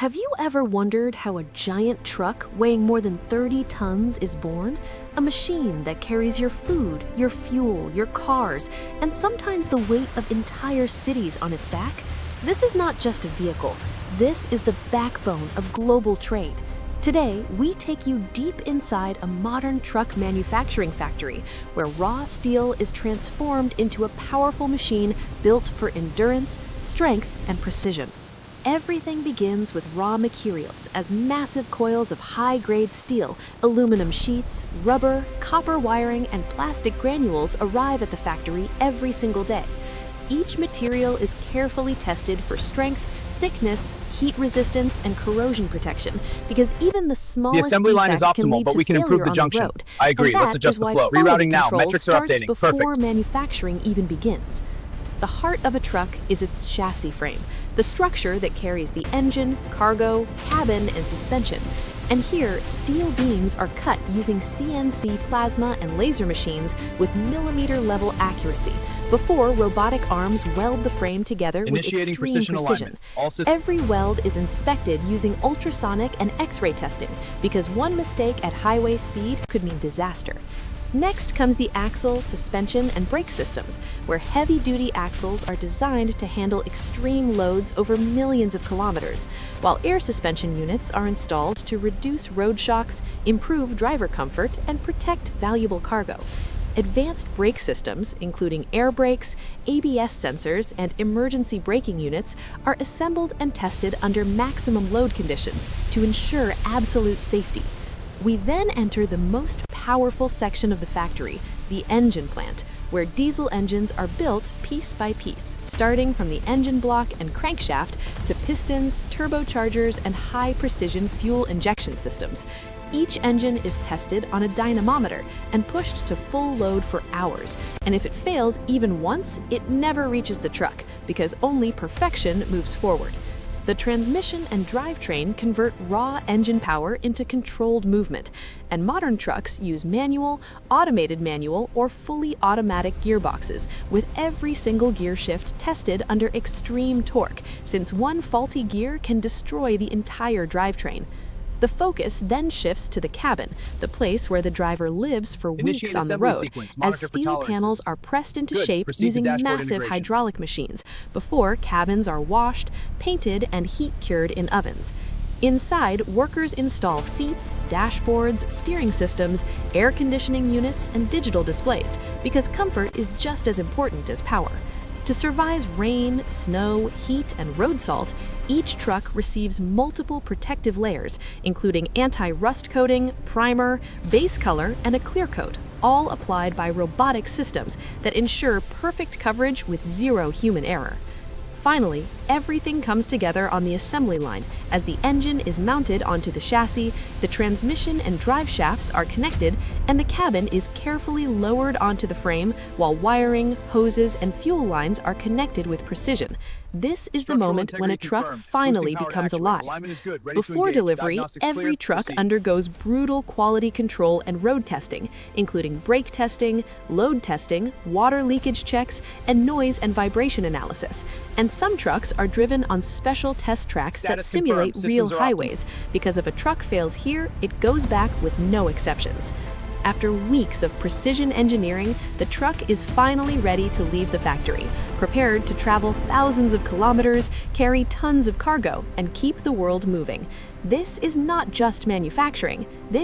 Have you ever wondered how a giant truck weighing more than 30 tons is born? A machine that carries your food, your fuel, your cars, and sometimes the weight of entire cities on its back? This is not just a vehicle. This is the backbone of global trade. Today, we take you deep inside a modern truck manufacturing factory where raw steel is transformed into a powerful machine built for endurance, strength, and precision. Everything begins with raw materials as massive coils of high-grade steel, aluminum sheets, rubber, copper wiring, and plastic granules arrive at the factory every single day. Each material is carefully tested for strength, thickness, heat resistance, and corrosion protection, because even the smallest assembly line is defect can optimal, lead but to we can improve failure the on junction. road. I agree. And Let's that adjust is the why flow. quality Rerouting now. control Metrics are starts updating. before Perfect. manufacturing even begins. The heart of a truck is its chassis frame, the structure that carries the engine, cargo, cabin, and suspension. And here, steel beams are cut using CNC plasma and laser machines with millimeter-level accuracy, before robotic arms weld the frame together with extreme precision. Every weld is inspected using ultrasonic and X-ray testing, because one mistake at highway speed could mean disaster. Next comes the axle, suspension, and brake systems, where heavy-duty axles are designed to handle extreme loads over millions of kilometers, while air suspension units are installed to reduce road shocks, improve driver comfort, and protect valuable cargo. Advanced brake systems, including air brakes, ABS sensors, and emergency braking units, are assembled and tested under maximum load conditions to ensure absolute safety. We then enter the most powerful section of the factory, the engine plant, where diesel engines are built piece by piece, starting from the engine block and crankshaft to pistons, turbochargers, and high-precision fuel injection systems. Each engine is tested on a dynamometer and pushed to full load for hours, and if it fails even once, it never reaches the truck, because only perfection moves forward. The transmission and drivetrain convert raw engine power into controlled movement, and modern trucks use manual, automated manual, or fully automatic gearboxes, with every single gear shift tested under extreme torque, since one faulty gear can destroy the entire drivetrain. The focus then shifts to the cabin, the place where the driver lives for weeks on the road, as steel panels are pressed into shape using massive hydraulic machines, before cabins are washed, painted, and heat-cured in ovens. Inside, workers install seats, dashboards, steering systems, air conditioning units, and digital displays, because comfort is just as important as power. To survive rain, snow, heat, and road salt, each truck receives multiple protective layers, including anti-rust coating, primer, base color, and a clear coat, all applied by robotic systems that ensure perfect coverage with zero human error. Finally, everything comes together on the assembly line as the engine is mounted onto the chassis, the transmission and drive shafts are connected, and the cabin is carefully lowered onto the frame while wiring, hoses, and fuel lines are connected with precision. This is the moment when a truck finally becomes alive. Before delivery, every truck undergoes brutal quality control and road testing, including brake testing, load testing, water leakage checks, and noise and vibration analysis. And some trucks are driven on special test tracks that simulate real highways, because if a truck fails here, it goes back with no exceptions. After weeks of precision engineering, the truck is finally ready to leave the factory, prepared to travel thousands of kilometers, carry tons of cargo, and keep the world moving. This is not just manufacturing. This